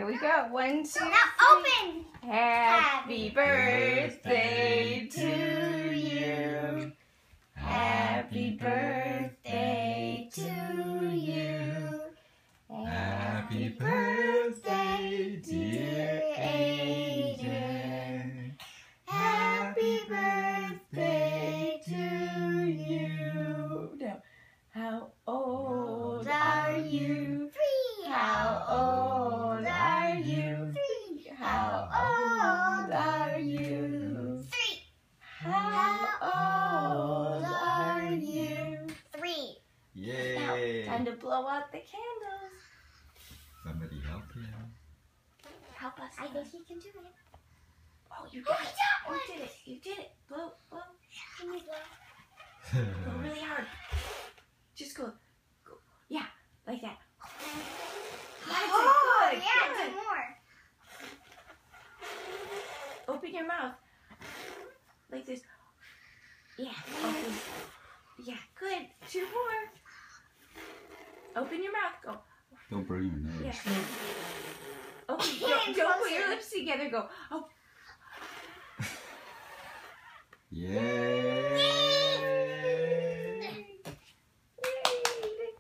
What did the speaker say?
we go. 1, 2, 3. Now open. Happy birthday to you. Happy birthday to you. Happy birthday, dear Aiden. Happy birthday to you. Now, how old are you? 3. How old are you? 3. How old are you? 3. How old are you? 3. Yay! Now, time to blow out the candles. Somebody help him. Help us. I think he can do it. Oh, you Oh, did it. that one. You did it. You did it. Blow, blow. Can you blow? Blow really hard. Just go. Yeah, like that. That's it. Oh, Good, yeah, good. do more. Open your mouth. Like this. Yeah, open. Yeah, good. 2 more. Open your mouth. Go. Don't burn your nose. Yeah. Open. Hand Don't put your closer. lips together. Go. Oh. Yay!